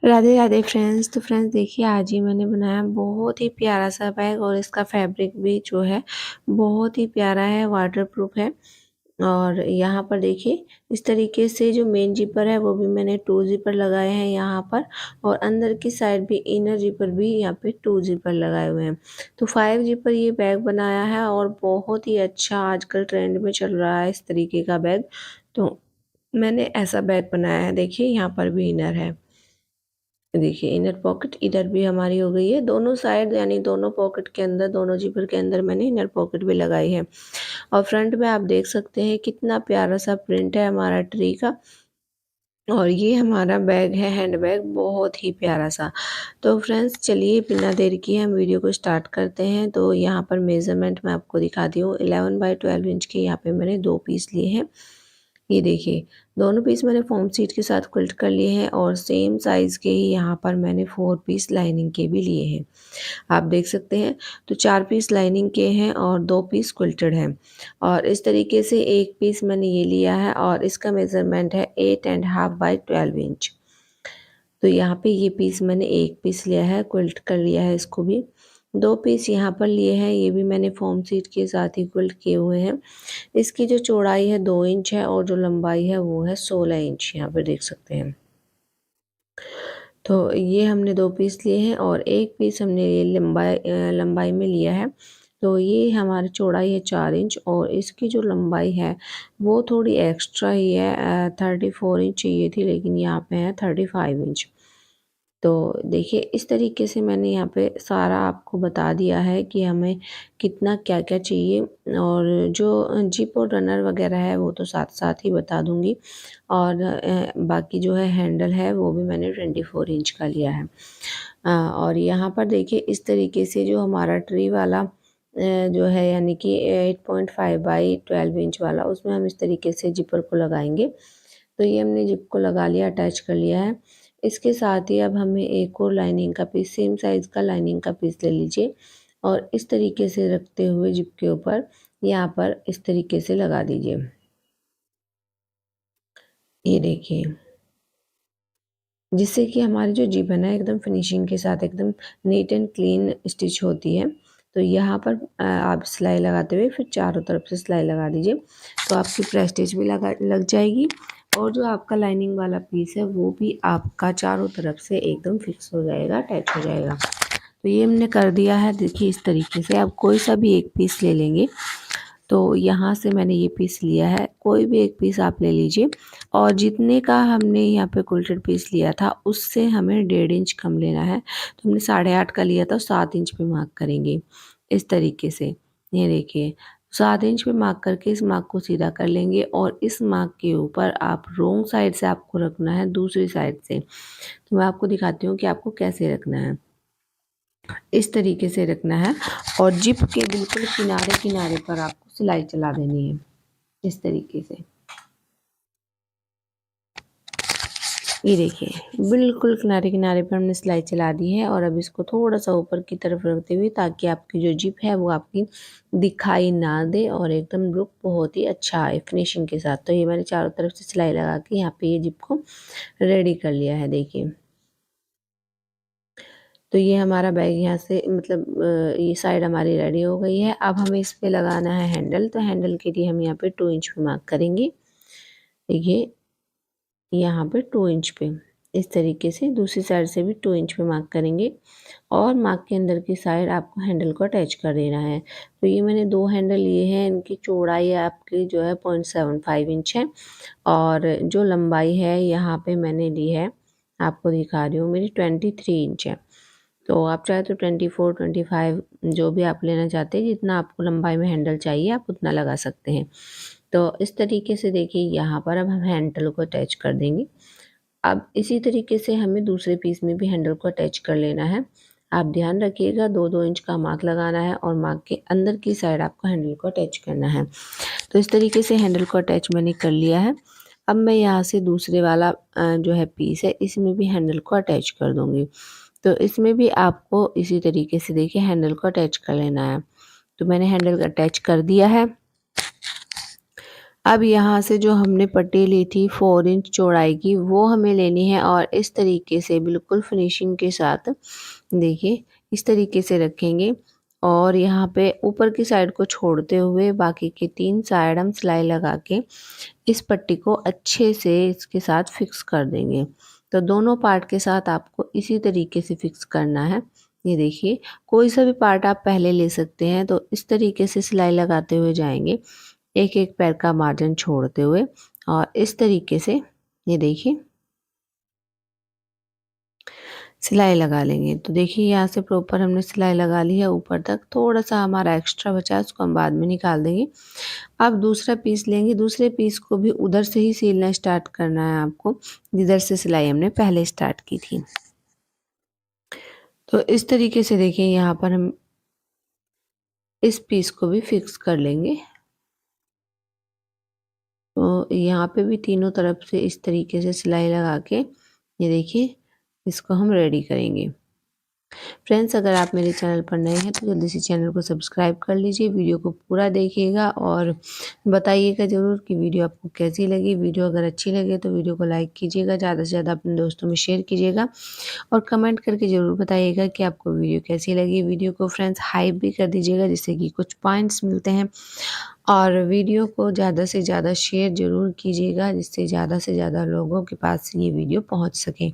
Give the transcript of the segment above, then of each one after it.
Radhe Radhe friends. तो friends देखिए, आज ही मैंने बनाया बहुत ही प्यारा सा बैग और इसका फैब्रिक भी जो है बहुत ही प्यारा है, वाटरप्रूफ है। और यहाँ पर देखिए इस तरीके से जो मेन जिपर है वो भी मैंने 2 जिपर लगाए हैं यहाँ पर, और अंदर की साइड भी इनर जिपर भी यहाँ पे 2 जिपर लगाए हुए हैं। तो 5 जिपर ये बैग बनाया है और बहुत ही अच्छा आजकल ट्रेंड में चल रहा है इस तरीके का बैग। तो मैंने ऐसा बैग बनाया है। देखिए यहाँ पर भी इनर है। देखिए इनर पॉकेट इधर भी हमारी हो गई है, दोनों साइड यानी दोनों पॉकेट के अंदर, दोनों जिपर के अंदर मैंने इनर पॉकेट भी लगाई है। और फ्रंट में आप देख सकते हैं कितना प्यारा सा प्रिंट है हमारा ट्री का। और ये हमारा बैग है, हैंड बैग, बहुत ही प्यारा सा। तो फ्रेंड्स चलिए बिना देर किए हम वीडियो को स्टार्ट करते हैं। तो यहाँ पर मेज़रमेंट मैं आपको दिखाती हूँ। 11 बाई 12 इंच के यहाँ पे मैंने 2 पीस लिए हैं। ये देखिए दोनों पीस मैंने फॉर्म सीट के साथ क्विल्ट कर लिए हैं, और सेम साइज़ के ही यहाँ पर मैंने 4 पीस लाइनिंग के भी लिए हैं। आप देख सकते हैं। तो 4 पीस लाइनिंग के हैं और 2 पीस क्विल्टेड हैं। और इस तरीके से एक पीस मैंने ये लिया है और इसका मेज़रमेंट है 8.5 बाई 12 इंच। तो यहाँ पे ये पीस मैंने एक पीस लिया है, क्विल्ट कर लिया है इसको भी। 2 पीस यहाँ पर लिए हैं, ये भी मैंने फॉर्म सीट के साथ ही क्विल्ट किए हुए हैं। इसकी जो चौड़ाई है 2 इंच है और जो लंबाई है वो है 16 इंच, यहाँ पे देख सकते हैं। तो ये हमने 2 पीस लिए हैं और एक पीस हमने ये लंबाई में लिया है। तो ये हमारी चौड़ाई है 4 इंच और इसकी जो लंबाई है वो थोड़ी एक्स्ट्रा ही है। 34 इंच चाहिए थी लेकिन यहाँ पे है 35 इंच। तो देखिए इस तरीके से मैंने यहाँ पे सारा आपको बता दिया है कि हमें कितना क्या-क्या चाहिए, और जो जिप और रनर वगैरह है वो तो साथ-साथ ही बता दूँगी। और बाकी जो है हैंडल है वो भी मैंने 24 इंच का लिया है। और यहाँ पर देखिए इस तरीके से जो हमारा ट्री वाला जो है यानी कि 8.5 बाई 12 इंच वाला, उसमें हम इस तरीके से जिपर को लगाएँगे। तो ये हमने जिप को लगा लिया, अटैच कर लिया है। इसके साथ ही अब हमें एक और लाइनिंग का पीस, सेम साइज़ का लाइनिंग का पीस ले लीजिए और इस तरीके से रखते हुए जिप के ऊपर यहाँ पर इस तरीके से लगा दीजिए। ये देखिए, जिससे कि हमारी जो जिप है ना एकदम फिनिशिंग के साथ एकदम नीट एंड क्लीन स्टिच होती है। तो यहाँ पर आप सिलाई लगाते हुए फिर चारों तरफ से सिलाई लगा दीजिए, तो आपकी प्रेस्टीज भी लग जाएगी। और जो आपका लाइनिंग वाला पीस है वो भी आपका चारों तरफ से एकदम फिक्स हो जाएगा, अटैच हो जाएगा। तो ये हमने कर दिया है। देखिए इस तरीके से आप कोई सा भी एक पीस ले लेंगे। तो यहाँ से मैंने ये पीस लिया है, कोई भी एक पीस आप ले लीजिए। और जितने का हमने यहाँ पे क्विल्टेड पीस लिया था उससे हमें 1.5 इंच कम लेना है। तो हमने 8.5 का लिया था, 7 इंच पे मार्क करेंगे इस तरीके से। ये देखिए 7 इंच पे मार्क करके इस मार्क को सीधा कर लेंगे, और इस मार्क के ऊपर आप रोंग साइड से आपको रखना है, दूसरी साइड से। तो मैं आपको दिखाती हूँ कि आपको कैसे रखना है। इस तरीके से रखना है और जिप के बिल्कुल किनारे किनारे पर आपको सिलाई चला देनी है, इस तरीके से। ये देखिए बिल्कुल किनारे किनारे पर हमने सिलाई चला दी है, और अब इसको थोड़ा सा ऊपर की तरफ रखते हुए ताकि आपकी जो जिप है वो आपकी दिखाई ना दे और एकदम लुक बहुत ही अच्छा आए फिनिशिंग के साथ। तो ये मैंने चारों तरफ से सिलाई लगा के यहाँ पे ये जिप को रेडी कर लिया है। देखिए तो ये हमारा बैग यहाँ से मतलब ये साइड हमारी रेडी हो गई है। अब हमें इस पे लगाना है हैंडल। तो हैंडल के लिए हम यहाँ पे 2 इंच पे मार्क करेंगे। देखिए यहाँ पे 2 इंच पे इस तरीके से, दूसरी साइड से भी 2 इंच पे मार्क करेंगे, और मार्क के अंदर की साइड आपको हैंडल को अटैच कर देना है। तो ये मैंने 2 हैंडल लिए हैं, इनकी चौड़ाई आपकी जो है 0.75 इंच है, और जो लंबाई है यहाँ पे मैंने ली है, आपको दिखा रही हूँ, मेरी 23 इंच है। तो आप चाहे तो 24, 25 जो भी आप लेना चाहते हैं, जितना आपको लंबाई में हैंडल चाहिए आप उतना लगा सकते हैं। तो इस तरीके से देखिए यहाँ पर अब हम हैंडल को अटैच कर देंगे। अब इसी तरीके से हमें दूसरे पीस में भी हैंडल को अटैच कर लेना है। आप ध्यान रखिएगा 2-2 इंच का मार्क लगाना है और मार्क के अंदर की साइड आपको हैंडल को अटैच करना है। तो इस तरीके से हैंडल को अटैच मैंने कर लिया है। अब मैं यहाँ से दूसरे वाला जो है पीस है इसमें भी हैंडल को अटैच कर दूँगी। तो इसमें भी आपको इसी तरीके से देखिए हैंडल को अटैच कर लेना है। तो मैंने हैंडल अटैच कर दिया है। अब यहाँ से जो हमने पट्टी ली थी 4 इंच चौड़ाई की, वो हमें लेनी है और इस तरीके से बिल्कुल फिनिशिंग के साथ देखिए इस तरीके से रखेंगे और यहाँ पे ऊपर की साइड को छोड़ते हुए बाकी के 3 साइड हम सिलाई लगा के इस पट्टी को अच्छे से इसके साथ फिक्स कर देंगे। तो दोनों पार्ट के साथ आपको इसी तरीके से फिक्स करना है। ये देखिए कोई सा भी पार्ट आप पहले ले सकते हैं, तो इस तरीके से सिलाई लगाते हुए जाएंगे, एक-एक पैर का मार्जिन छोड़ते हुए और इस तरीके से ये देखिए सिलाई लगा लेंगे। तो देखिए यहाँ से प्रॉपर हमने सिलाई लगा ली है ऊपर तक, थोड़ा-सा हमारा एक्स्ट्रा बचा है उसको हम बाद में निकाल देंगे। अब दूसरा पीस लेंगे, दूसरे पीस को भी उधर से ही सिलना स्टार्ट करना है आपको, जिधर से सिलाई हमने पहले स्टार्ट की थी। तो इस तरीके से देखिए यहाँ पर हम इस पीस को भी फिक्स कर लेंगे। तो यहाँ पे भी तीनों तरफ से इस तरीके से सिलाई लगा के ये देखिए इसको हम रेडी करेंगे। फ्रेंड्स अगर आप मेरे चैनल पर नए हैं तो जल्दी से चैनल को सब्सक्राइब कर लीजिए, वीडियो को पूरा देखिएगा और बताइएगा ज़रूर कि वीडियो आपको कैसी लगी। वीडियो अगर अच्छी लगे तो वीडियो को लाइक कीजिएगा, ज़्यादा से ज़्यादा अपने दोस्तों में शेयर कीजिएगा और कमेंट करके ज़रूर बताइएगा कि आपको वीडियो कैसी लगी। वीडियो को फ्रेंड्स हाइप भी कर दीजिएगा जिससे कि कुछ पॉइंट्स मिलते हैं और वीडियो को ज़्यादा से ज़्यादा शेयर ज़रूर कीजिएगा जिससे ज़्यादा से ज़्यादा लोगों के पास ये वीडियो पहुँच सके।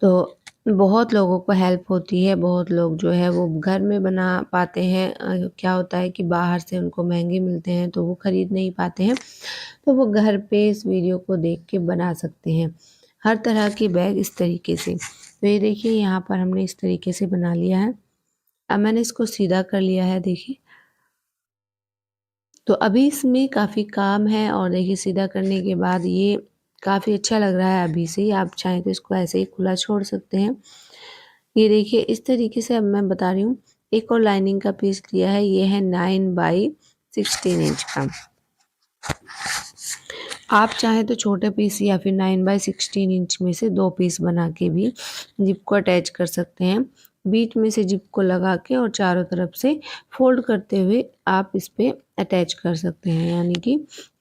तो बहुत लोगों को हेल्प होती है, बहुत लोग जो है वो घर में बना पाते हैं। क्या होता है कि बाहर से उनको महँगे मिलते हैं तो वो खरीद नहीं पाते हैं, तो वो घर पे इस वीडियो को देख के बना सकते हैं, हर तरह के बैग इस तरीके से। तो ये देखिए यहाँ पर हमने इस तरीके से बना लिया है। अब मैंने इसको सीधा कर लिया है देखिए। तो अभी इसमें काफ़ी काम है और देखिए सीधा करने के बाद ये काफ़ी अच्छा लग रहा है अभी से ही, आप चाहें तो इसको ऐसे ही खुला छोड़ सकते हैं। ये देखिए इस तरीके से अब मैं बता रही हूँ, एक और लाइनिंग का पीस लिया है, ये है 9 बाई 16 इंच का। आप चाहें तो छोटे पीस या फिर 9 बाई 16 इंच में से 2 पीस बना के भी जिप को अटैच कर सकते हैं। बीच में से जिप को लगा के और चारों तरफ से फोल्ड करते हुए आप इस पे अटैच कर सकते हैं, यानी कि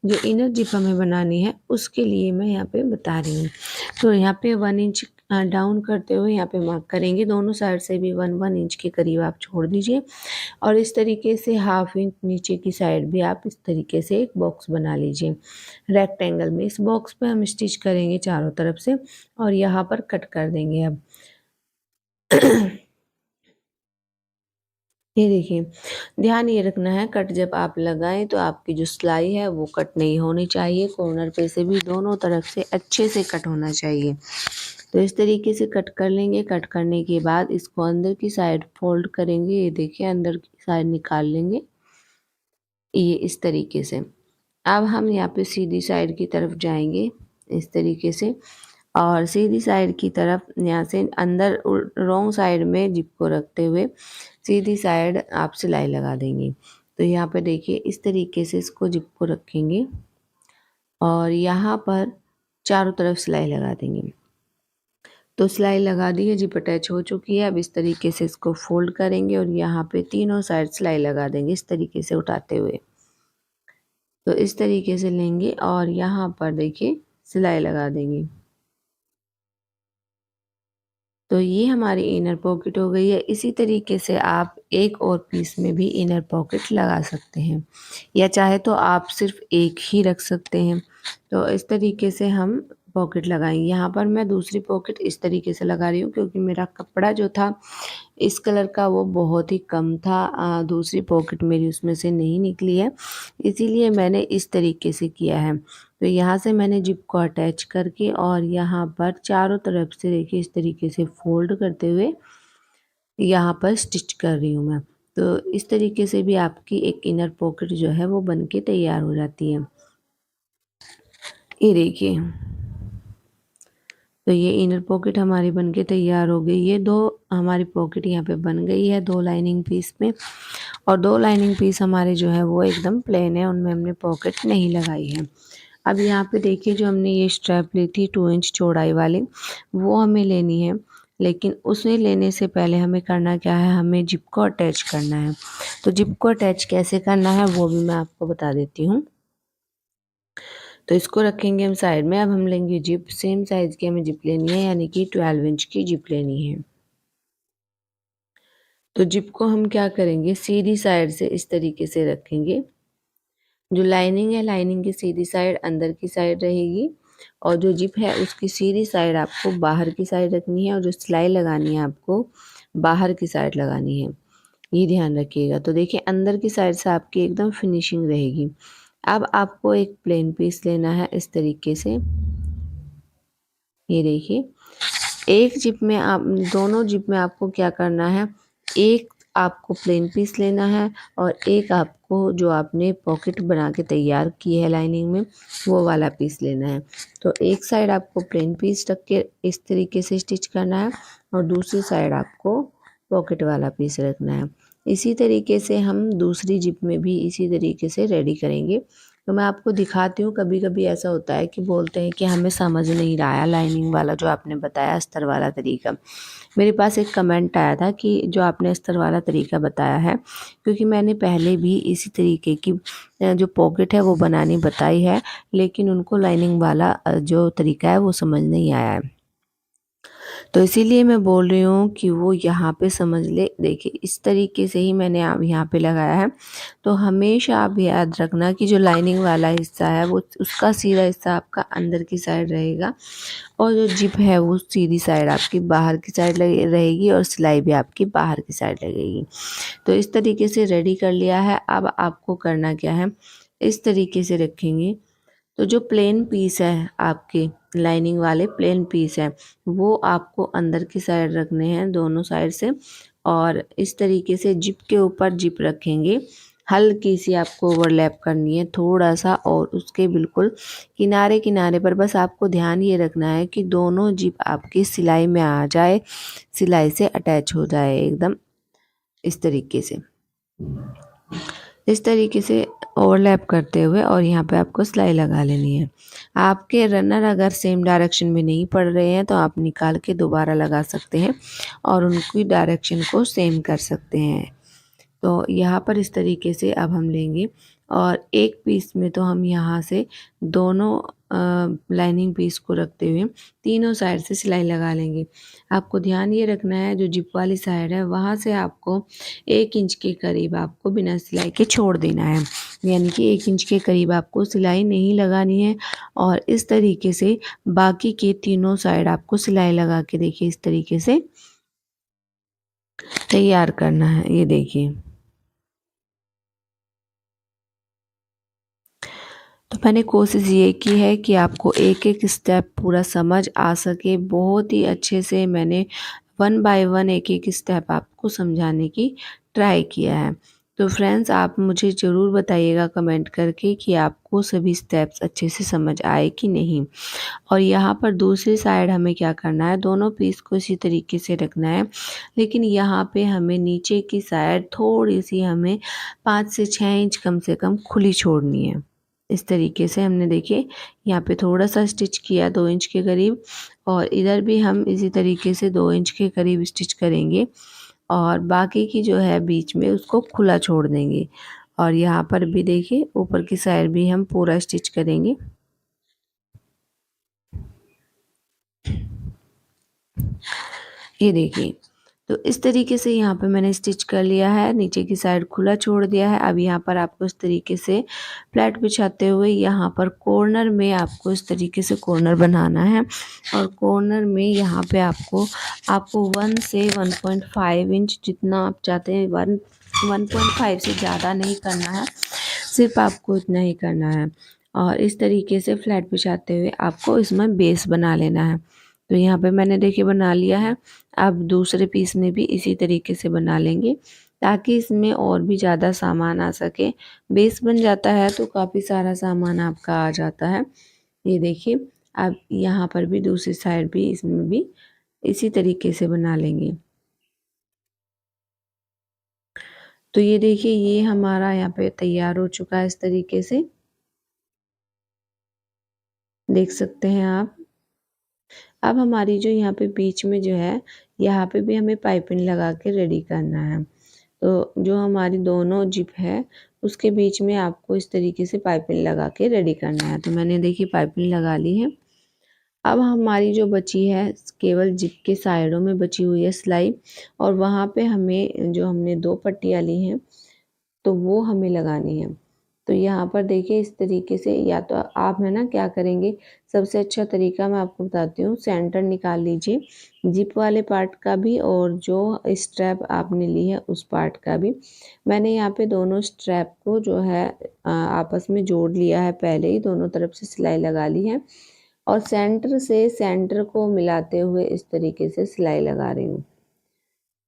जो इनर जिप हमें बनानी है उसके लिए मैं यहाँ पे बता रही हूँ। तो यहाँ पे 1 इंच डाउन करते हुए यहाँ पे मार्क करेंगे, दोनों साइड से भी 1-1 इंच के करीब आप छोड़ दीजिए और इस तरीके से हाफ इंच नीचे की साइड भी आप इस तरीके से एक बॉक्स बना लीजिए रेक्टेंगल में। इस बॉक्स पे हम स्टिच करेंगे चारों तरफ से और यहाँ पर कट कर देंगे अब। ये देखिए, ध्यान ये रखना है कट जब आप लगाएँ तो आपकी जो सिलाई है वो कट नहीं होनी चाहिए, कॉर्नर पे से भी दोनों तरफ से अच्छे से कट होना चाहिए। तो इस तरीके से कट कर लेंगे, कट करने के बाद इसको अंदर की साइड फोल्ड करेंगे, ये देखिए अंदर की साइड निकाल लेंगे, ये इस तरीके से। अब हम यहाँ पे सीधी साइड की तरफ जाएँगे इस तरीके से और सीधी साइड की तरफ यहाँ से अंदर रॉन्ग साइड में जिप को रखते हुए सीधी साइड आप सिलाई लगा देंगे। तो यहाँ पे देखिए इस तरीके से इसको जिप को रखेंगे और यहाँ पर चारों तरफ सिलाई लगा देंगे। तो सिलाई लगा दी है, जिप अटैच हो चुकी है। अब इस तरीके से इसको फोल्ड करेंगे और यहाँ पे तीनों साइड सिलाई लगा देंगे इस तरीके से उठाते हुए। तो इस तरीके से लेंगे और यहाँ पर देखिए सिलाई लगा देंगे। तो ये हमारी इनर पॉकेट हो गई है। इसी तरीके से आप एक और पीस में भी इनर पॉकेट लगा सकते हैं या चाहे तो आप सिर्फ एक ही रख सकते हैं। तो इस तरीके से हम पॉकेट लगाएंगे। यहाँ पर मैं दूसरी पॉकेट इस तरीके से लगा रही हूँ क्योंकि मेरा कपड़ा जो था इस कलर का वो बहुत ही कम था। दूसरी पॉकेट मेरी उसमें से नहीं निकली है, इसीलिए मैंने इस तरीके से किया है। तो यहाँ से मैंने जिप को अटैच करके और यहाँ पर चारों तरफ से देखिए इस तरीके से फोल्ड करते हुए यहाँ पर स्टिच कर रही हूँ मैं। तो इस तरीके से भी आपकी एक इनर पॉकेट जो है वो बन के तैयार हो जाती है। ये देखिए, तो ये इनर पॉकेट हमारी बनके तैयार हो गई। ये 2 हमारी पॉकेट यहाँ पे बन गई है 2 लाइनिंग पीस में और 2 लाइनिंग पीस हमारे जो है वो एकदम प्लेन है, उनमें हमने पॉकेट नहीं लगाई है। अब यहाँ पे देखिए जो हमने ये स्ट्रैप ली थी 2 इंच चौड़ाई वाली, वो हमें लेनी है। लेकिन उसे लेने से पहले हमें करना क्या है, हमें जिप को अटैच करना है। तो जिप को अटैच कैसे करना है वो भी मैं आपको बता देती हूँ। तो इसको रखेंगे हम साइड में। अब हम लेंगे जिप, सेम साइज़ की हमें जिप लेनी है, यानी कि 12 इंच की जिप लेनी है। तो जिप को हम क्या करेंगे, सीधी साइड से इस तरीके से रखेंगे। जो लाइनिंग है, लाइनिंग की सीधी साइड अंदर की साइड रहेगी और जो जिप है उसकी सीधी साइड आपको बाहर की साइड रखनी है और जो सिलाई लगानी है आपको बाहर की साइड लगानी है। ये ध्यान रखिएगा। तो देखिए अंदर की साइड से आपकी एकदम फिनिशिंग रहेगी। अब आपको एक प्लेन पीस लेना है इस तरीके से। ये देखिए, एक जिप में आप दोनों जिप में आपको क्या करना है, एक आपको प्लेन पीस लेना है और एक आपको जो आपने पॉकेट बना के तैयार की है लाइनिंग में वो वाला पीस लेना है। तो एक साइड आपको प्लेन पीस रख के इस तरीके से स्टिच करना है और दूसरी साइड आपको पॉकेट वाला पीस रखना है। इसी तरीके से हम दूसरी जिप में भी इसी तरीके से रेडी करेंगे। तो मैं आपको दिखाती हूँ। कभी कभी ऐसा होता है कि बोलते हैं कि हमें समझ नहीं रहा है लाइनिंग वाला जो आपने बताया अस्तर वाला तरीका। मेरे पास एक कमेंट आया था कि जो आपने अस्तर वाला तरीका बताया है, क्योंकि मैंने पहले भी इसी तरीके की जो पॉकेट है वो बनानी बताई है, लेकिन उनको लाइनिंग वाला जो तरीका है वो समझ नहीं आया है। तो इसीलिए मैं बोल रही हूँ कि वो यहाँ पे समझ ले। देखिए इस तरीके से ही मैंने अब यहाँ पे लगाया है। तो हमेशा आप याद रखना कि जो लाइनिंग वाला हिस्सा है वो उसका सीधा हिस्सा आपका अंदर की साइड रहेगा और जो जिप है वो सीधी साइड आपकी बाहर की साइड रहेगी और सिलाई भी आपकी बाहर की साइड लगेगी। तो इस तरीके से रेडी कर लिया है। अब आपको करना क्या है, इस तरीके से रखेंगे। तो जो प्लेन पीस है आपके लाइनिंग वाले प्लेन पीस है वो आपको अंदर की साइड रखने हैं दोनों साइड से और इस तरीके से जिप के ऊपर जिप रखेंगे। हल्की सी आपको ओवरलैप करनी है थोड़ा सा और उसके बिल्कुल किनारे किनारे पर बस आपको ध्यान ये रखना है कि दोनों जिप आपकी सिलाई में आ जाए, सिलाई से अटैच हो जाए एकदम इस तरीके से। इस तरीके से ओवरलैप करते हुए और यहाँ पे आपको सिलाई लगा लेनी है। आपके रनर अगर सेम डायरेक्शन में नहीं पड़ रहे हैं तो आप निकाल के दोबारा लगा सकते हैं और उनकी डायरेक्शन को सेम कर सकते हैं। तो यहाँ पर इस तरीके से अब हम लेंगे और एक पीस में तो हम यहाँ से दोनों लाइनिंग पीस को रखते हुए तीनों साइड से सिलाई लगा लेंगे। आपको ध्यान ये रखना है जो जिप वाली साइड है वहाँ से आपको 1 इंच के करीब आपको बिना सिलाई के छोड़ देना है, यानी कि 1 इंच के करीब आपको सिलाई नहीं लगानी है। और इस तरीके से बाकी के तीनों साइड आपको सिलाई लगा के देखिए इस तरीके से तैयार करना है। ये देखिए, तो मैंने कोशिश ये की है कि आपको एक एक स्टेप पूरा समझ आ सके। बहुत ही अच्छे से मैंने 1 बाय 1 एक एक स्टेप आपको समझाने की ट्राई किया है। तो फ्रेंड्स आप मुझे ज़रूर बताइएगा कमेंट करके कि आपको सभी स्टेप्स अच्छे से समझ आए कि नहीं। और यहाँ पर दूसरी साइड हमें क्या करना है, दोनों पीस को इसी तरीके से रखना है, लेकिन यहाँ पे हमें नीचे की साइड थोड़ी सी हमें 5 से 6 इंच कम से कम खुली छोड़नी है। इस तरीके से हमने देखिए यहाँ पे थोड़ा सा स्टिच किया 2 इंच के करीब और इधर भी हम इसी तरीके से 2 इंच के करीब स्टिच करेंगे और बाकी की जो है बीच में उसको खुला छोड़ देंगे। और यहाँ पर भी देखिए ऊपर की साइड भी हम पूरा स्टिच करेंगे। ये देखिए, तो इस तरीके से यहाँ पे मैंने स्टिच कर लिया है, नीचे की साइड खुला छोड़ दिया है। अब यहाँ पर आपको इस तरीके से फ्लैट बिछाते हुए यहाँ पर कॉर्नर में आपको इस तरीके से कॉर्नर बनाना है और कॉर्नर में यहाँ पे आपको 1 से 1.5 इंच जितना आप चाहते हैं 1.5 से ज़्यादा नहीं करना है, सिर्फ आपको इतना ही करना है। और इस तरीके से फ्लैट बिछाते हुए आपको इसमें बेस बना लेना है। तो यहाँ पे मैंने देखिए बना लिया है। अब दूसरे पीस में भी इसी तरीके से बना लेंगे ताकि इसमें और भी ज़्यादा सामान आ सके। बेस बन जाता है तो काफ़ी सारा सामान आपका आ जाता है। ये देखिए, अब यहाँ पर भी दूसरी साइड भी इसमें भी इसी तरीके से बना लेंगे। तो ये देखिए ये हमारा यहाँ पे तैयार हो चुका है इस तरीके से, देख सकते हैं आप। अब हमारी जो यहाँ पे बीच में जो है यहाँ पे भी हमें पाइपिंग लगा के रेडी करना है। तो जो हमारी दोनों जिप है उसके बीच में आपको इस तरीके से पाइपिंग लगा के रेडी करना है। तो मैंने देखिए पाइपिंग लगा ली है। अब हमारी जो बची है केवल जिप के साइडों में बची हुई है सिलाई, और वहाँ पे हमें जो हमने 2 पट्टियाँ ली हैं तो वो हमें लगानी है। तो यहाँ पर देखिए इस तरीके से, या तो आप है ना क्या करेंगे, सबसे अच्छा तरीका मैं आपको बताती हूँ, सेंटर निकाल लीजिए जिप वाले पार्ट का भी और जो स्ट्रैप आपने ली है उस पार्ट का भी। मैंने यहाँ पे दोनों स्ट्रैप को जो है आपस में जोड़ लिया है, पहले ही दोनों तरफ से सिलाई लगा ली है और सेंटर से सेंटर को मिलाते हुए इस तरीके से सिलाई लगा रही हूँ।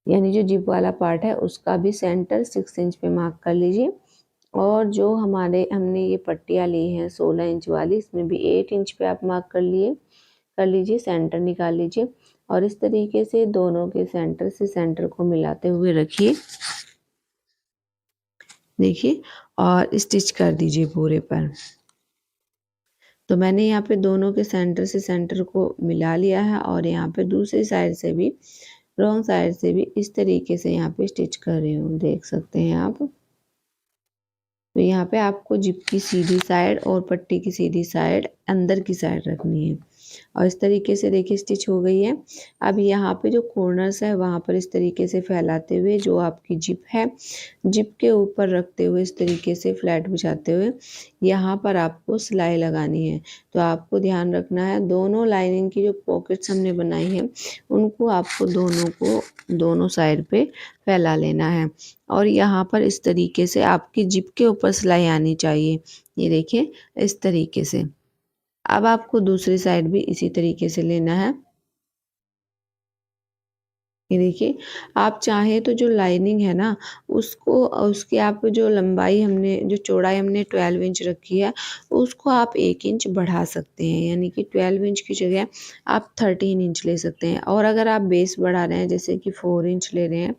यानी जो जिप वाला पार्ट है उसका भी सेंटर 6 इंच पे मार्क कर लीजिए, और जो हमने ये पट्टियाँ ली हैं 16 इंच वाली, इसमें भी 8 इंच पे आप मार्क कर लीजिए, सेंटर निकाल लीजिए और इस तरीके से दोनों के सेंटर से सेंटर को मिलाते हुए रखिए, देखिए, और स्टिच कर दीजिए पूरे पर। तो मैंने यहाँ पे दोनों के सेंटर से सेंटर को मिला लिया है और यहाँ पे दूसरी साइड से भी, रॉन्ग साइड से भी इस तरीके से यहाँ पे स्टिच कर रही हूँ, देख सकते हैं आप। तो यहाँ पे आपको जिप की सीधी साइड और पट्टी की सीधी साइड अंदर की साइड रखनी है और इस तरीके से देखिए स्टिच हो गई है। अब यहाँ पे जो कॉर्नर्स है वहाँ पर इस तरीके से फैलाते हुए जो आपकी जिप है, जिप के ऊपर रखते हुए इस तरीके से फ्लैट बिछाते हुए यहाँ पर आपको सिलाई लगानी है। तो आपको ध्यान रखना है दोनों लाइनिंग की जो पॉकेट्स हमने बनाई है उनको आपको दोनों साइड पे फैला लेना है और यहाँ पर इस तरीके से आपकी जिप के ऊपर सिलाई आनी चाहिए। ये देखिए इस तरीके से। अब आपको दूसरी साइड भी इसी तरीके से लेना है। ये देखिए, आप चाहें तो जो लाइनिंग है ना उसको, उसकी आप जो लंबाई हमने, जो चौड़ाई हमने 12 इंच रखी है उसको आप 1 इंच बढ़ा सकते हैं, यानी कि 12 इंच की जगह आप 13 इंच ले सकते हैं। और अगर आप बेस बढ़ा रहे हैं जैसे कि 4 इंच ले रहे हैं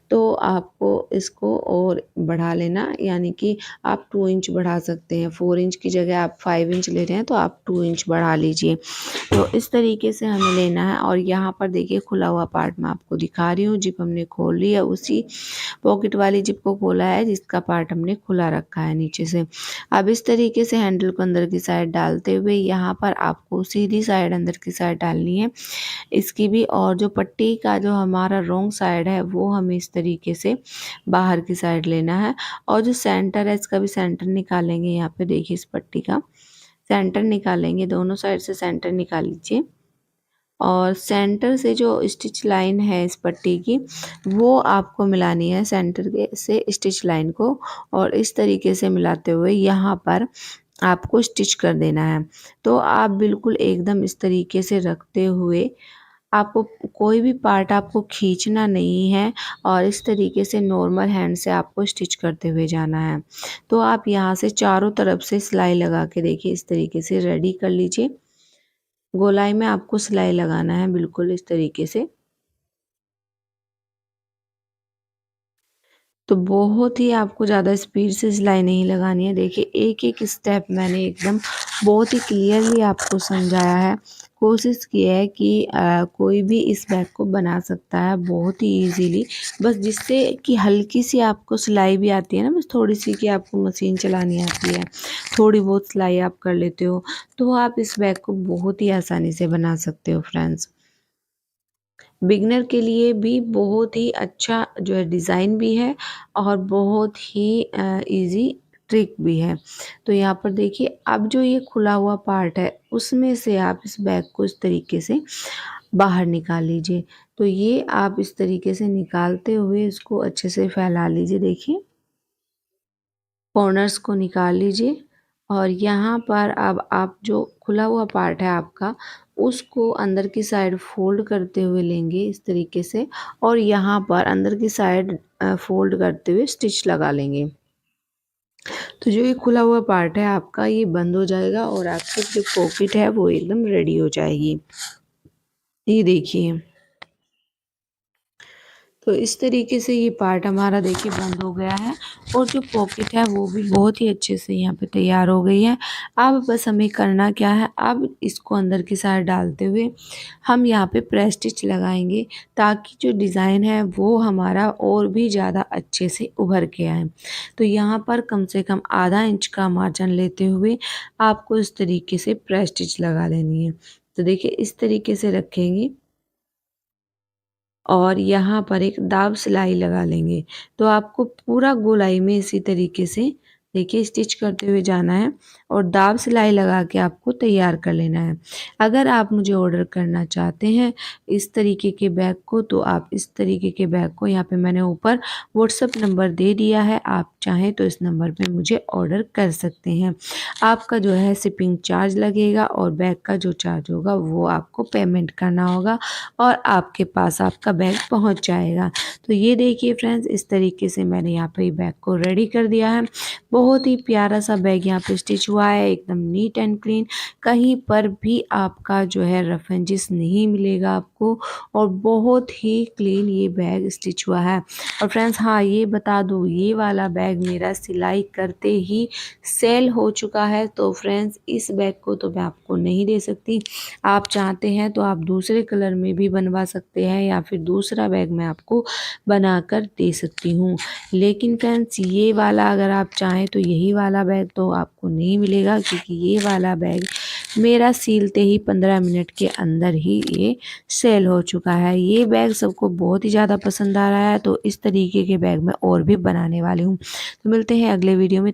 तो आपको इसको और बढ़ा लेना, यानी कि आप 2 इंच बढ़ा सकते हैं। 4 इंच की जगह आप 5 इंच ले रहे हैं तो आप 2 इंच बढ़ा लीजिए। तो इस तरीके से हमें लेना है और यहाँ पर देखिए खुला हुआ पार्ट मैं आपको दिखा रही हूँ। जिप हमने खोल ली है, उसी पॉकेट वाली जिप को खोला है जिसका पार्ट हमने खुला रखा है नीचे से। अब इस तरीके से हैंडल को अंदर की साइड डालते हुए यहाँ पर आपको सीधी साइड अंदर की साइड डालनी है इसकी भी, और जो पट्टी का जो हमारा रॉन्ग साइड है वो हमें इस तरीके से बाहर की साइड लेना है और जो सेंटर है इसका भी सेंटर निकालेंगे। यहाँ पे देखिए इस पट्टी का सेंटर निकालेंगे, दोनों साइड से सेंटर निकाल लीजिए और सेंटर से जो स्टिच लाइन है इस पट्टी की वो आपको मिलानी है सेंटर के से स्टिच लाइन को, और इस तरीके से मिलाते हुए यहाँ पर आपको स्टिच कर देना है। तो आप बिल्कुल एकदम इस तरीके से रखते हुए, आपको कोई भी पार्ट आपको खींचना नहीं है और इस तरीके से नॉर्मल हैंड से आपको स्टिच करते हुए जाना है। तो आप यहाँ से चारों तरफ से सिलाई लगा के देखिए इस तरीके से रेडी कर लीजिए। गोलाई में आपको सिलाई लगाना है बिल्कुल इस तरीके से। तो बहुत ही आपको ज़्यादा स्पीड से सिलाई नहीं लगानी है। देखिए एक-एक स्टेप मैंने एकदम बहुत ही क्लियरली आपको समझाया है। कोशिश की है कि कोई भी इस बैग को बना सकता है बहुत ही ईज़िली। बस जिससे कि हल्की सी आपको सिलाई भी आती है ना, बस थोड़ी-सी कि आपको मशीन चलानी आती है, थोड़ी बहुत सिलाई आप कर लेते हो, तो आप इस बैग को बहुत ही आसानी से बना सकते हो फ्रेंड्स। बिगिनर के लिए भी बहुत ही अच्छा जो है डिज़ाइन भी है और बहुत ही ईज़ी ट्रिक भी है। तो यहाँ पर देखिए अब जो ये खुला हुआ पार्ट है उसमें से आप इस बैग को इस तरीके से बाहर निकाल लीजिए। तो ये आप इस तरीके से निकालते हुए इसको अच्छे से फैला लीजिए, देखिए कॉर्नर्स को निकाल लीजिए और यहाँ पर अब आप जो खुला हुआ पार्ट है आपका उसको अंदर की साइड फोल्ड करते हुए लेंगे इस तरीके से, और यहाँ पर अंदर की साइड फोल्ड करते हुए स्टिच लगा लेंगे। तो जो ये खुला हुआ पार्ट है आपका ये बंद हो जाएगा और आपकी जो पॉकेट है वो एकदम रेडी हो जाएगी। ये देखिए। तो इस तरीके से ये पार्ट हमारा देखिए बंद हो गया है और जो पॉकेट है वो भी बहुत ही अच्छे से यहाँ पे तैयार हो गई है। अब बस हमें करना क्या है, अब इसको अंदर की साइड डालते हुए हम यहाँ पे प्रेस स्टिच लगाएंगे ताकि जो डिज़ाइन है वो हमारा और भी ज़्यादा अच्छे से उभर के आए। तो यहाँ पर कम से कम आधा इंच का मार्जिन लेते हुए आपको इस तरीके से प्रेस स्टिच लगा लेनी है। तो देखिए इस तरीके से रखेंगे और यहाँ पर एक दाब सिलाई लगा लेंगे। तो आपको पूरा गोलाई में इसी तरीके से देखिए स्टिच करते हुए जाना है और दाब सिलाई लगा के आपको तैयार कर लेना है। अगर आप मुझे ऑर्डर करना चाहते हैं इस तरीके के बैग को, तो आप इस तरीके के बैग को यहाँ पे मैंने ऊपर व्हाट्सएप नंबर दे दिया है, आप चाहें तो इस नंबर पे मुझे ऑर्डर कर सकते हैं। आपका जो है शिपिंग चार्ज लगेगा और बैग का जो चार्ज होगा वो आपको पेमेंट करना होगा और आपके पास आपका बैग पहुंच जाएगा। तो ये देखिए फ्रेंड्स, इस तरीके से मैंने यहाँ पे बैग को रेडी कर दिया है। बहुत ही प्यारा सा बैग यहाँ पे स्टिच हुआ है, एकदम नीट एंड क्लीन। कहीं पर भी आपका जो है रफ एंजिस नहीं मिलेगा आपको और बहुत ही क्लीन ये बैग स्टिच हुआ है। और फ्रेंड्स हाँ, ये बता दूँ, ये वाला बैग मेरा सिलाई करते ही सेल हो चुका है। तो फ्रेंड्स इस बैग को तो मैं आपको नहीं दे सकती, आप चाहते हैं तो आप दूसरे कलर में भी बनवा सकते हैं या फिर दूसरा बैग मैं आपको बनाकर दे सकती हूँ। लेकिन फ्रेंड्स ये वाला अगर आप चाहें तो यही वाला बैग तो आपको नहीं मिलेगा, क्योंकि ये वाला बैग मेरा सीलते ही 15 मिनट के अंदर ही ये सेल हो चुका है। ये बैग सबको बहुत ही ज़्यादा पसंद आ रहा है, तो इस तरीके के बैग मैं और भी बनाने वाली हूँ। तो मिलते हैं अगले वीडियो में।